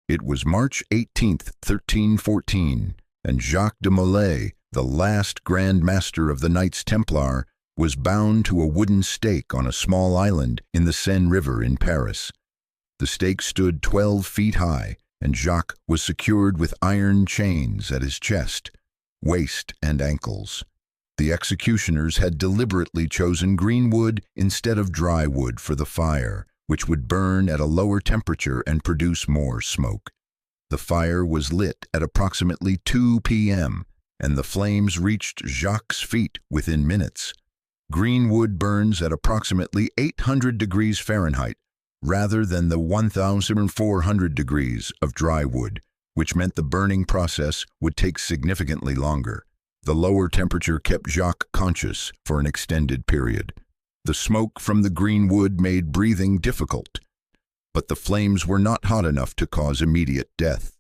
It was March 18th, 1314, and Jacques de Molay, the last Grand Master of the Knights Templar, was bound to a wooden stake on a small island in the Seine River in Paris. The stake stood 12 feet high, and Jacques was secured with iron chains at his chest, waist, and ankles. The executioners had deliberately chosen green wood instead of dry wood for the fire, which would burn at a lower temperature and produce more smoke. The fire was lit at approximately 2 p.m., and the flames reached Jacques' feet within minutes. Green wood burns at approximately 800 degrees Fahrenheit, rather than the 1,400 degrees of dry wood, which meant the burning process would take significantly longer. The lower temperature kept Jacques conscious for an extended period. The smoke from the green wood made breathing difficult, but the flames were not hot enough to cause immediate death.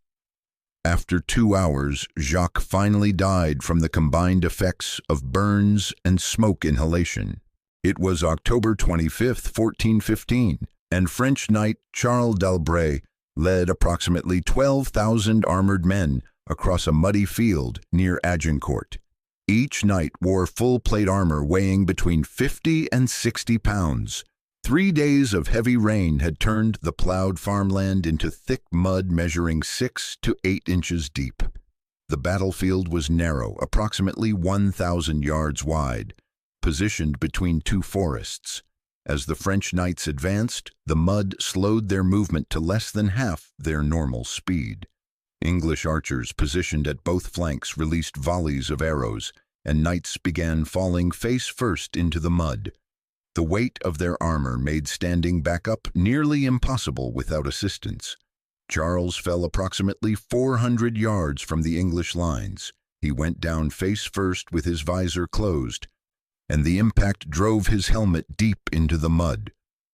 After 2 hours, Jacques finally died from the combined effects of burns and smoke inhalation. It was October 25th, 1415, and French knight Charles d'Albret led approximately 12,000 armored men across a muddy field near Agincourt. Each knight wore full plate armor weighing between 50 and 60 pounds. 3 days of heavy rain had turned the plowed farmland into thick mud measuring 6 to 8 inches deep. The battlefield was narrow, approximately 1,000 yards wide, positioned between 2 forests. As the French knights advanced, the mud slowed their movement to less than half their normal speed. English archers positioned at both flanks released volleys of arrows, and knights began falling face first into the mud. The weight of their armor made standing back up nearly impossible without assistance. Charles fell approximately 400 yards from the English lines. He went down face first with his visor closed, and the impact drove his helmet deep into the mud.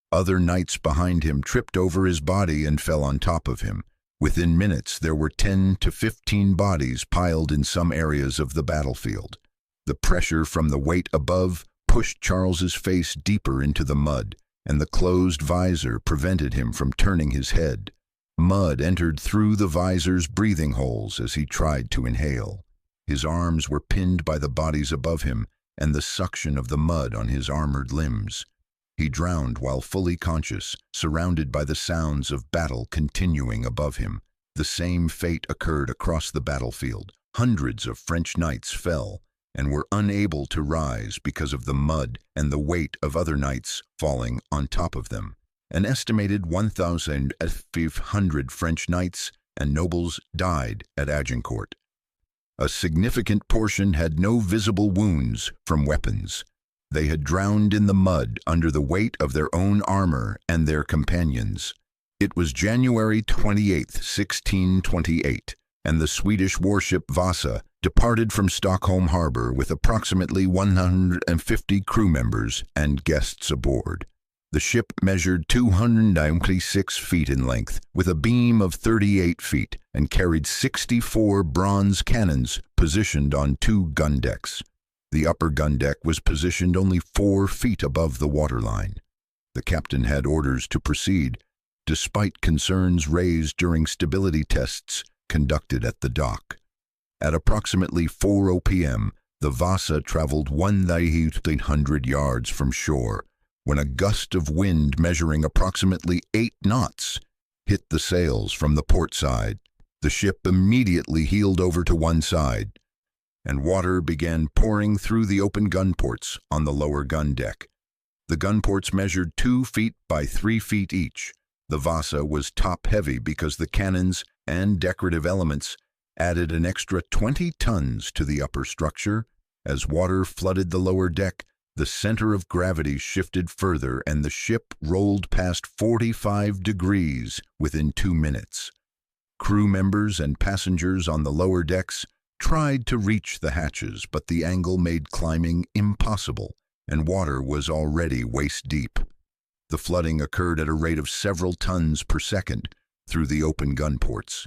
Other knights behind him tripped over his body and fell on top of him. Within minutes, there were 10 to 15 bodies piled in some areas of the battlefield. The pressure from the weight above pushed Charles's face deeper into the mud, and the closed visor prevented him from turning his head. Mud entered through the visor's breathing holes as he tried to inhale. His arms were pinned by the bodies above him and the suction of the mud on his armored limbs. He drowned while fully conscious, surrounded by the sounds of battle continuing above him. The same fate occurred across the battlefield. Hundreds of French knights fell and were unable to rise because of the mud and the weight of other knights falling on top of them. An estimated 1,500 French knights and nobles died at Agincourt. A significant portion had no visible wounds from weapons. They had drowned in the mud under the weight of their own armor and their companions. It was January 28, 1628, and the Swedish warship Vasa departed from Stockholm harbor with approximately 150 crew members and guests aboard. The ship measured 296 feet in length, with a beam of 38 feet, and carried 64 bronze cannons positioned on 2 gun decks. The upper gun deck was positioned only 4 feet above the waterline. The captain had orders to proceed, despite concerns raised during stability tests conducted at the dock. At approximately 4 p.m., the Vasa traveled 1,800 yards from shore, when a gust of wind measuring approximately 8 knots hit the sails from the port side. The ship immediately heeled over to one side, and water began pouring through the open gun ports on the lower gun deck. The gun ports measured 2 feet by 3 feet each. The Vasa was top-heavy because the cannons and decorative elements added an extra 20 tons to the upper structure. As water flooded the lower deck, the center of gravity shifted further and the ship rolled past 45 degrees within 2 minutes. Crew members and passengers on the lower decks tried to reach the hatches, but the angle made climbing impossible, and water was already waist-deep. The flooding occurred at a rate of several tons per second through the open gun ports.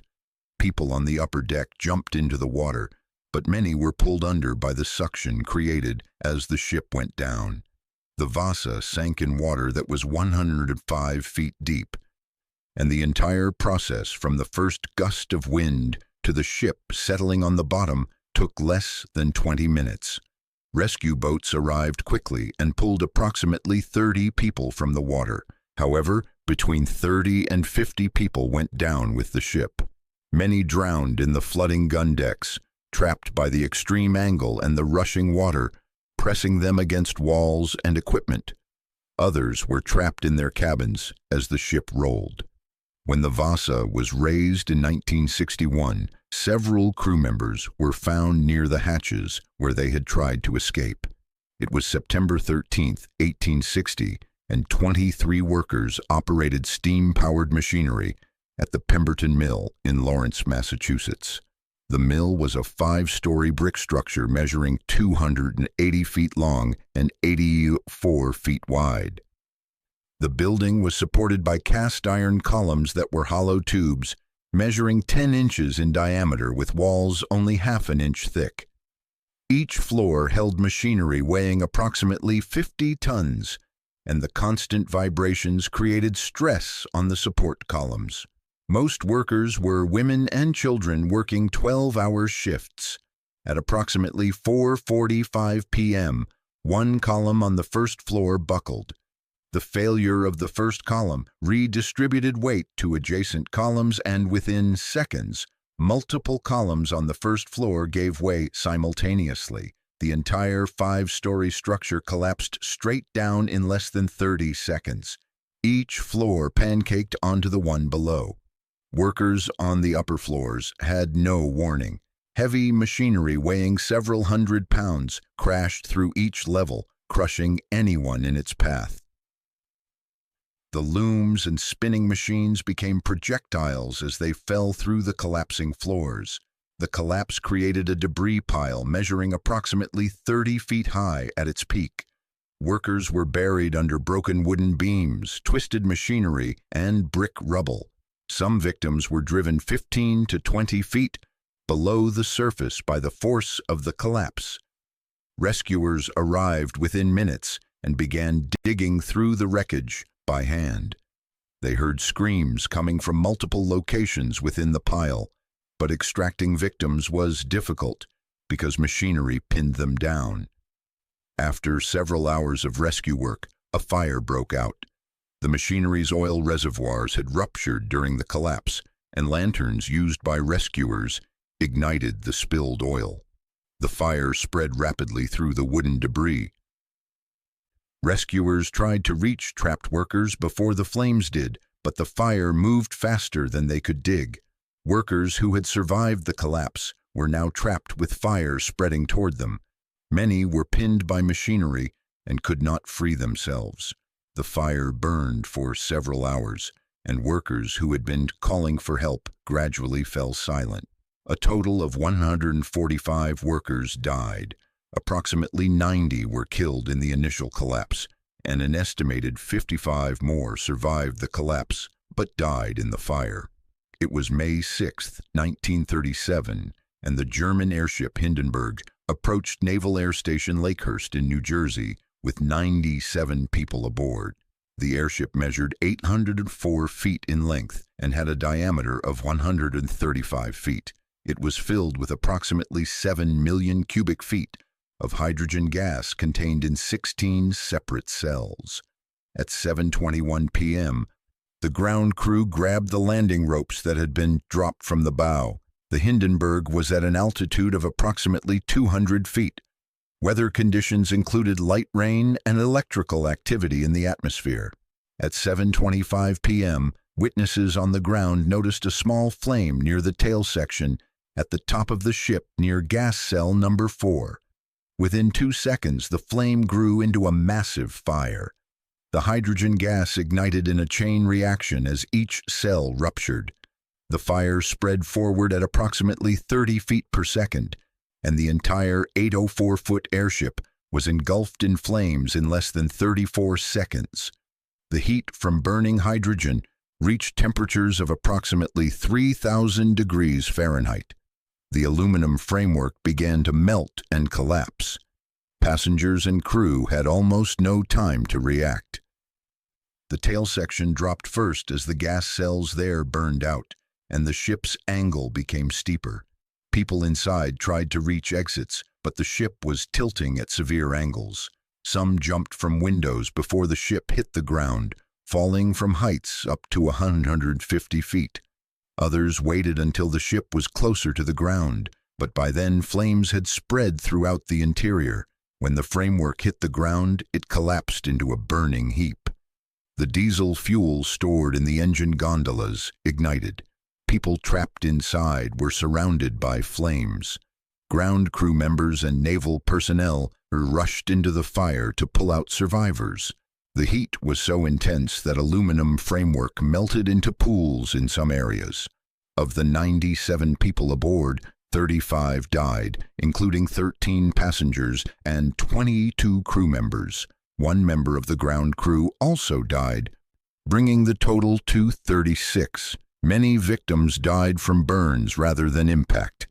People on the upper deck jumped into the water, but many were pulled under by the suction created as the ship went down. The Vasa sank in water that was 105 feet deep. and the entire process from the first gust of wind to the ship settling on the bottom took less than 20 minutes. Rescue boats arrived quickly and pulled approximately 30 people from the water. However, between 30 and 50 people went down with the ship. Many drowned in the flooding gun decks, trapped by the extreme angle and the rushing water, pressing them against walls and equipment. Others were trapped in their cabins as the ship rolled. When the Vasa was raised in 1961, several crew members were found near the hatches where they had tried to escape. It was September 13, 1860, and 23 workers operated steam-powered machinery at the Pemberton Mill in Lawrence, Massachusetts. The mill was a 5-story brick structure measuring 280 feet long and 84 feet wide. The building was supported by cast iron columns that were hollow tubes, measuring 10 inches in diameter with walls only half an inch thick. Each floor held machinery weighing approximately 50 tons, and the constant vibrations created stress on the support columns. Most workers were women and children working 12-hour shifts. At approximately 4:45 p.m., one column on the first floor buckled. The failure of the first column redistributed weight to adjacent columns, and within seconds, multiple columns on the first floor gave way simultaneously. The entire 5-story structure collapsed straight down in less than 30 seconds. Each floor pancaked onto the one below. Workers on the upper floors had no warning. Heavy machinery weighing several hundred pounds crashed through each level, crushing anyone in its path. The looms and spinning machines became projectiles as they fell through the collapsing floors. The collapse created a debris pile measuring approximately 30 feet high at its peak. Workers were buried under broken wooden beams, twisted machinery, and brick rubble. Some victims were driven 15 to 20 feet below the surface by the force of the collapse. Rescuers arrived within minutes and began digging through the wreckage by hand. They heard screams coming from multiple locations within the pile, but extracting victims was difficult because machinery pinned them down. After several hours of rescue work, a fire broke out. The machinery's oil reservoirs had ruptured during the collapse, and lanterns used by rescuers ignited the spilled oil. The fire spread rapidly through the wooden debris. Rescuers tried to reach trapped workers before the flames did, but the fire moved faster than they could dig. Workers who had survived the collapse were now trapped with fire spreading toward them. Many were pinned by machinery and could not free themselves. The fire burned for several hours, and workers who had been calling for help gradually fell silent. A total of 145 workers died. Approximately 90 were killed in the initial collapse, and an estimated 55 more survived the collapse but died in the fire. It was May 6, 1937, and the German airship Hindenburg approached Naval Air Station Lakehurst in New Jersey with 97 people aboard. The airship measured 804 feet in length and had a diameter of 135 feet. It was filled with approximately 7 million cubic feet of hydrogen gas contained in 16 separate cells. At 7:21 p.m., the ground crew grabbed the landing ropes that had been dropped from the bow. The Hindenburg was at an altitude of approximately 200 feet. Weather conditions included light rain and electrical activity in the atmosphere. At 7:25 p.m., witnesses on the ground noticed a small flame near the tail section at the top of the ship near gas cell number 4. Within 2 seconds, the flame grew into a massive fire. The hydrogen gas ignited in a chain reaction as each cell ruptured. The fire spread forward at approximately 30 feet per second, and the entire 804-foot airship was engulfed in flames in less than 34 seconds. The heat from burning hydrogen reached temperatures of approximately 3,000 degrees Fahrenheit. The aluminum framework began to melt and collapse. Passengers and crew had almost no time to react. The tail section dropped first as the gas cells there burned out, and the ship's angle became steeper. People inside tried to reach exits, but the ship was tilting at severe angles. Some jumped from windows before the ship hit the ground, falling from heights up to 150 feet. Others waited until the ship was closer to the ground, but by then flames had spread throughout the interior. When the framework hit the ground, it collapsed into a burning heap. The diesel fuel stored in the engine gondolas ignited. People trapped inside were surrounded by flames. Ground crew members and naval personnel rushed into the fire to pull out survivors. The heat was so intense that aluminum framework melted into pools in some areas. Of the 97 people aboard, 35 died, including 13 passengers and 22 crew members. One member of the ground crew also died, bringing the total to 36. Many victims died from burns rather than impact.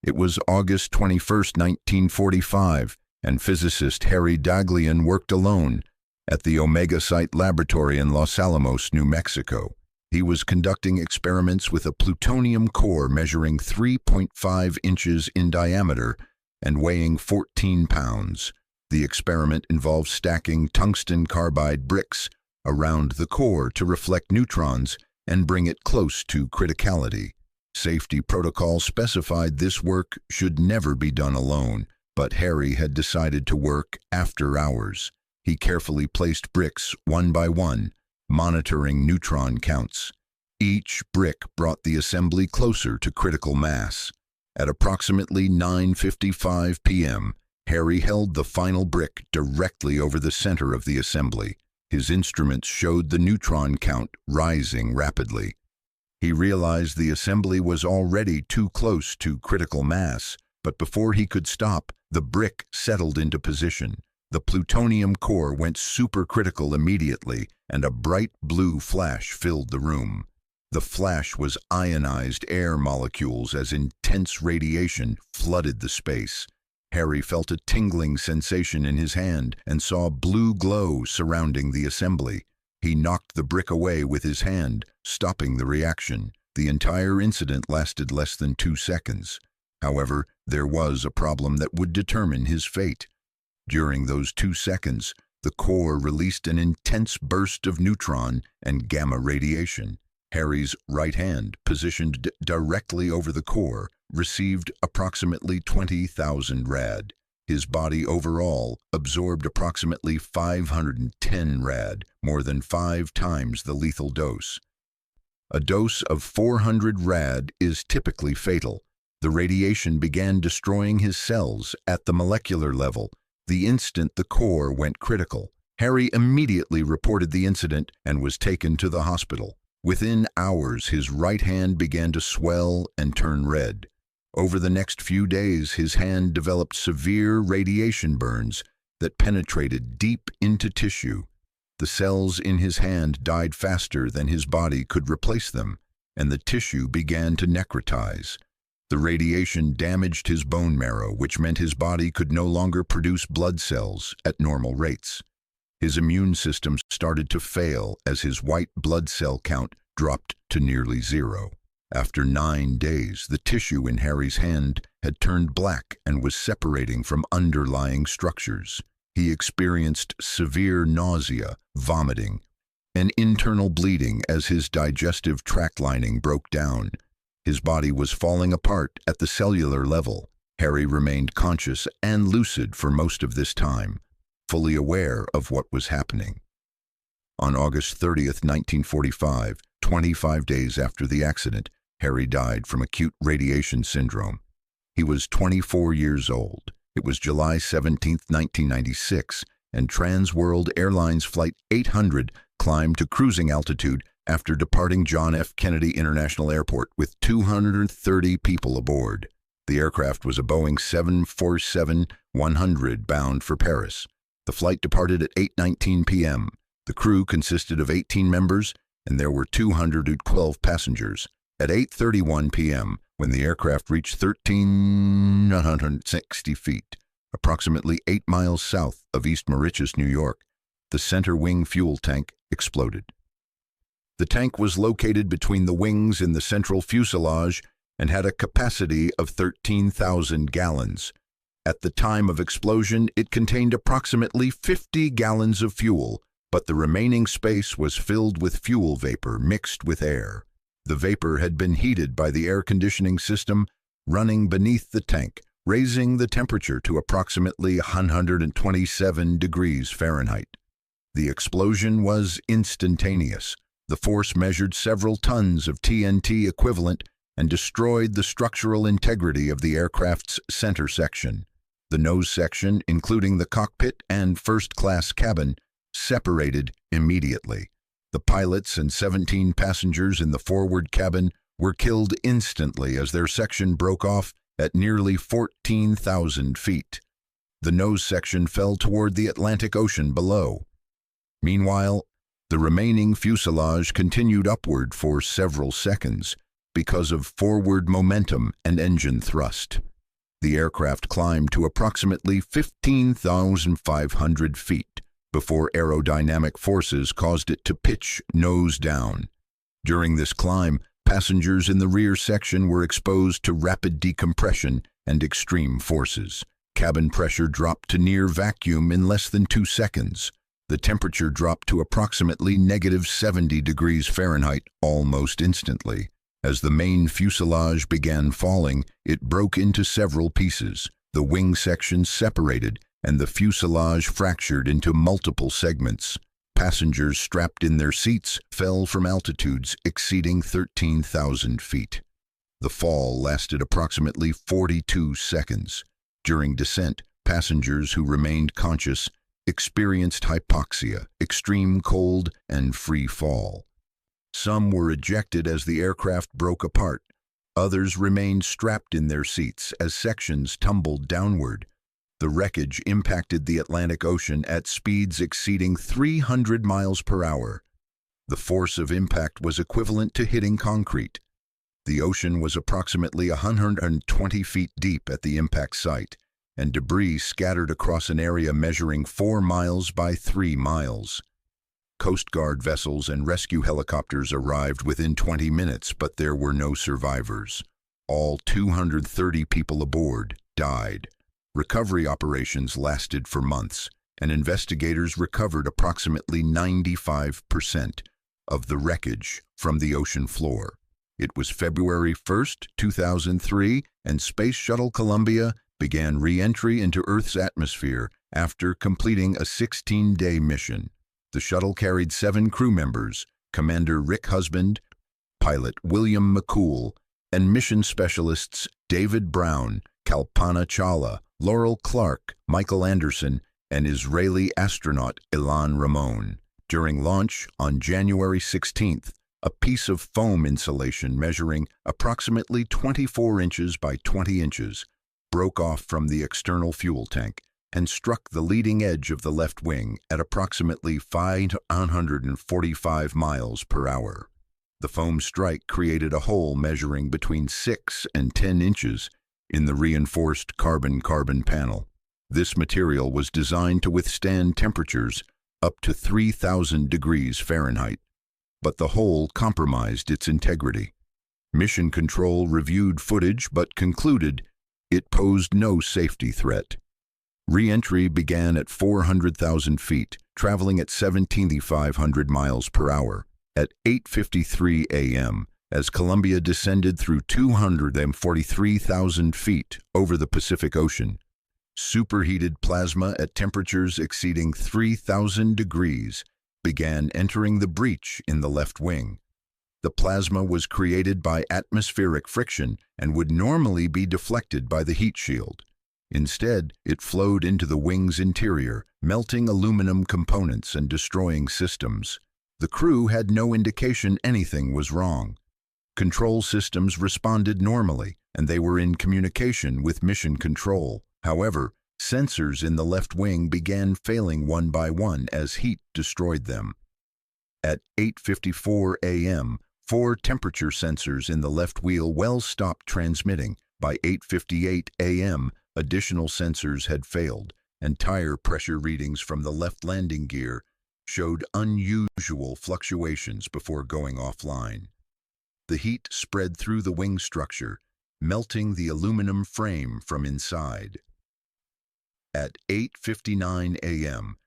It was August 21, 1945, and physicist Harry Daghlian worked alone at the Omega Site Laboratory in Los Alamos, New Mexico. He was conducting experiments with a plutonium core measuring 3.5 inches in diameter and weighing 14 pounds. The experiment involved stacking tungsten carbide bricks around the core to reflect neutrons and bring it close to criticality. Safety protocols specified this work should never be done alone, but Harry had decided to work after hours. He carefully placed bricks one by one, monitoring neutron counts. Each brick brought the assembly closer to critical mass. At approximately 9:55 p.m., Harry held the final brick directly over the center of the assembly. His instruments showed the neutron count rising rapidly. He realized the assembly was already too close to critical mass, but before he could stop, the brick settled into position. The plutonium core went supercritical immediately, and a bright blue flash filled the room. The flash was ionized air molecules as intense radiation flooded the space. Harry felt a tingling sensation in his hand and saw blue glow surrounding the assembly. He knocked the brick away with his hand, stopping the reaction. The entire incident lasted less than 2 seconds. However, there was a problem that would determine his fate. During those 2 seconds, the core released an intense burst of neutron and gamma radiation. Harry's right hand, positioned directly over the core, received approximately 20,000 rad. His body overall absorbed approximately 510 rad, more than 5 times the lethal dose. A dose of 400 rad is typically fatal. The radiation began destroying his cells at the molecular level. The instant the core went critical, Harry immediately reported the incident and was taken to the hospital. Within hours, his right hand began to swell and turn red. Over the next few days, his hand developed severe radiation burns that penetrated deep into tissue. The cells in his hand died faster than his body could replace them, and the tissue began to necrotize. The radiation damaged his bone marrow, which meant his body could no longer produce blood cells at normal rates. His immune system started to fail as his white blood cell count dropped to nearly 0. After 9 days, the tissue in Harry's hand had turned black and was separating from underlying structures. He experienced severe nausea, vomiting, and internal bleeding as his digestive tract lining broke down. His body was falling apart at the cellular level. Harry remained conscious and lucid for most of this time, fully aware of what was happening. On August 30th, 1945, 25 days after the accident, Harry died from acute radiation syndrome. He was 24 years old. It was July 17, 1996, and Trans World Airlines Flight 800 climbed to cruising altitude after departing John F. Kennedy International Airport with 230 people aboard. The aircraft was a Boeing 747-100 bound for Paris. The flight departed at 8:19 p.m. The crew consisted of 18 members, and there were 212 passengers. At 8:31 p.m., when the aircraft reached 1,360 feet, approximately 8 miles south of East Moriches, New York, the center wing fuel tank exploded. The tank was located between the wings in the central fuselage and had a capacity of 13,000 gallons. At the time of explosion, it contained approximately 50 gallons of fuel, but the remaining space was filled with fuel vapor mixed with air. The vapor had been heated by the air conditioning system running beneath the tank, raising the temperature to approximately 127 degrees Fahrenheit. The explosion was instantaneous. The force measured several tons of TNT equivalent and destroyed the structural integrity of the aircraft's center section. The nose section, including the cockpit and first-class cabin, separated immediately. The pilots and 17 passengers in the forward cabin were killed instantly as their section broke off at nearly 14,000 feet. The nose section fell toward the Atlantic Ocean below. Meanwhile, the remaining fuselage continued upward for several seconds because of forward momentum and engine thrust. The aircraft climbed to approximately 15,500 feet before aerodynamic forces caused it to pitch nose down. During this climb, passengers in the rear section were exposed to rapid decompression and extreme forces. Cabin pressure dropped to near vacuum in less than 2 seconds. The temperature dropped to approximately -70 degrees Fahrenheit almost instantly. As the main fuselage began falling, it broke into several pieces. The wing section separated, and the fuselage fractured into multiple segments. Passengers strapped in their seats fell from altitudes exceeding 13,000 feet. The fall lasted approximately 42 seconds. During descent, passengers who remained conscious experienced hypoxia, extreme cold, and free fall. Some were ejected as the aircraft broke apart. Others remained strapped in their seats as sections tumbled downward. The wreckage impacted the Atlantic Ocean at speeds exceeding 300 miles per hour. The force of impact was equivalent to hitting concrete. The ocean was approximately 120 feet deep at the impact site, and debris scattered across an area measuring 4 miles by 3 miles. Coast Guard vessels and rescue helicopters arrived within 20 minutes, but there were no survivors. All 230 people aboard died. Recovery operations lasted for months, and investigators recovered approximately 95% of the wreckage from the ocean floor. It was February 1st, 2003, and Space Shuttle Columbia began re-entry into Earth's atmosphere after completing a 16-day mission. The shuttle carried 7 crew members, Commander Rick Husband, pilot William McCool, and mission specialists David Brown, Kalpana Chawla, Laurel Clark, Michael Anderson, and Israeli astronaut Ilan Ramon. During launch on January 16th, a piece of foam insulation measuring approximately 24 inches by 20 inches broke off from the external fuel tank and struck the leading edge of the left wing at approximately 545 miles per hour. The foam strike created a hole measuring between 6 and 10 inches in the reinforced carbon-carbon panel. This material was designed to withstand temperatures up to 3,000 degrees Fahrenheit, but the hole compromised its integrity. Mission Control reviewed footage but concluded it posed no safety threat. Re-entry began at 400,000 feet, traveling at 17,500 miles per hour. At 8:53 a.m., as Columbia descended through 243,000 feet over the Pacific Ocean, superheated plasma at temperatures exceeding 3,000 degrees began entering the breach in the left wing. The plasma was created by atmospheric friction and would normally be deflected by the heat shield. Instead, it flowed into the wing's interior, melting aluminum components and destroying systems. The crew had no indication anything was wrong. Control systems responded normally, and they were in communication with Mission Control. However, sensors in the left wing began failing one by one as heat destroyed them. At 8:54 a.m., 4 temperature sensors in the left wheel well stopped transmitting. By 8:58 a.m., additional sensors had failed, and tire pressure readings from the left landing gear showed unusual fluctuations before going offline. The heat spread through the wing structure, melting the aluminum frame from inside. At 8:59 a.m.,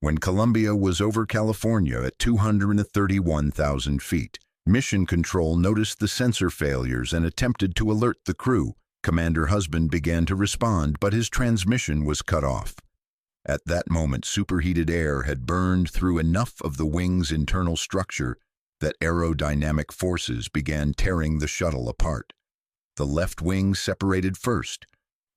when Columbia was over California at 231,000 feet, Mission Control noticed the sensor failures and attempted to alert the crew. Commander Husband began to respond, but his transmission was cut off. At that moment, superheated air had burned through enough of the wing's internal structure that aerodynamic forces began tearing the shuttle apart. The left wing separated first,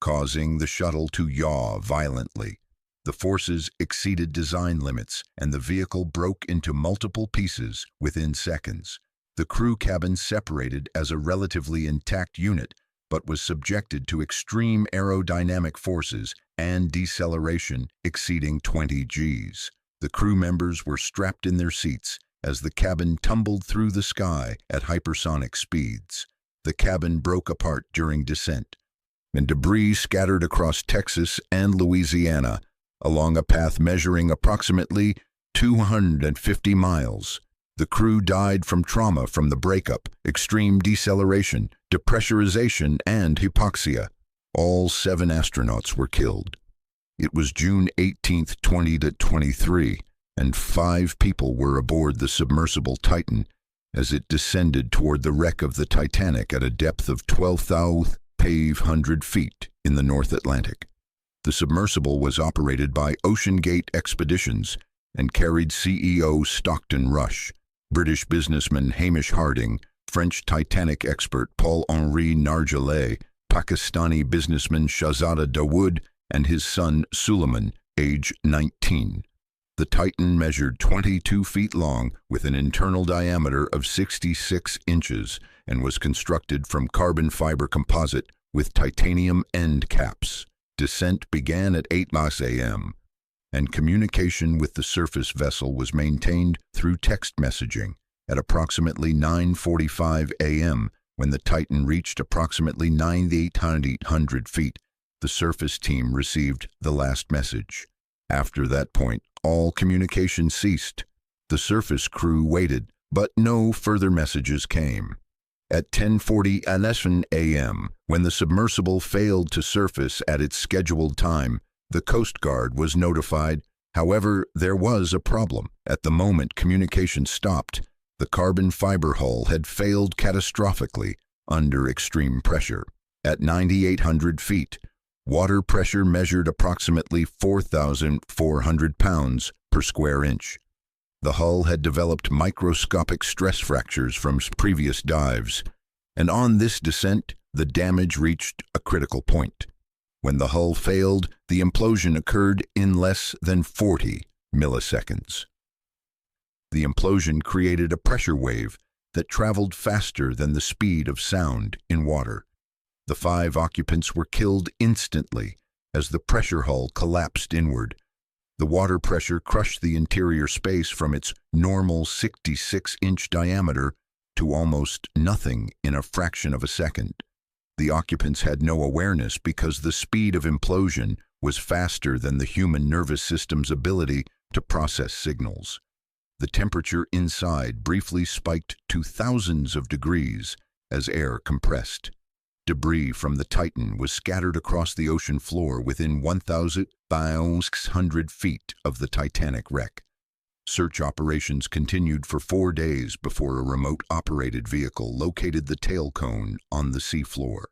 causing the shuttle to yaw violently. The forces exceeded design limits, and the vehicle broke into multiple pieces within seconds. The crew cabin separated as a relatively intact unit, but was subjected to extreme aerodynamic forces and deceleration exceeding 20 Gs. The crew members were strapped in their seats as the cabin tumbled through the sky at hypersonic speeds. The cabin broke apart during descent, and debris scattered across Texas and Louisiana along a path measuring approximately 250 miles. The crew died from trauma from the breakup, extreme deceleration, depressurization, and hypoxia. All 7 astronauts were killed. It was June 18, 2023, and 5 people were aboard the submersible Titan as it descended toward the wreck of the Titanic at a depth of 12,500 feet in the North Atlantic. The submersible was operated by Ocean Gate Expeditions and carried CEO Stockton Rush, British businessman Hamish Harding, French Titanic expert Paul-Henri Nargeolet, Pakistani businessman Shahzada Dawood, and his son Suleiman, age 19. The Titan measured 22 feet long with an internal diameter of 66 inches and was constructed from carbon fiber composite with titanium end caps. Descent began at 8 a.m., and communication with the surface vessel was maintained through text messaging. At approximately 9:45 a.m., when the Titan reached approximately 9,800 feet, the surface team received the last message. After that point, all communication ceased. The surface crew waited, but no further messages came. At 10:40 a.m., when the submersible failed to surface at its scheduled time, the Coast Guard was notified. However, there was a problem. At the moment communication stopped, the carbon fiber hull had failed catastrophically under extreme pressure. At 9,800 feet, water pressure measured approximately 4,400 pounds per square inch. The hull had developed microscopic stress fractures from previous dives, and on this descent, the damage reached a critical point. When the hull failed, the implosion occurred in less than 40 milliseconds. The implosion created a pressure wave that traveled faster than the speed of sound in water. The 5 occupants were killed instantly as the pressure hull collapsed inward. The water pressure crushed the interior space from its normal 66-inch diameter to almost nothing in a fraction of a second. The occupants had no awareness because the speed of implosion was faster than the human nervous system's ability to process signals. The temperature inside briefly spiked to thousands of degrees as air compressed. Debris from the Titan was scattered across the ocean floor within 1,500 feet of the Titanic wreck. Search operations continued for 4 days before a remote-operated vehicle located the tail cone on the seafloor.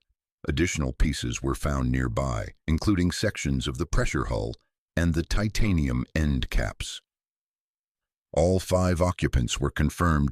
Additional pieces were found nearby, including sections of the pressure hull and the titanium end caps. All 5 occupants were confirmed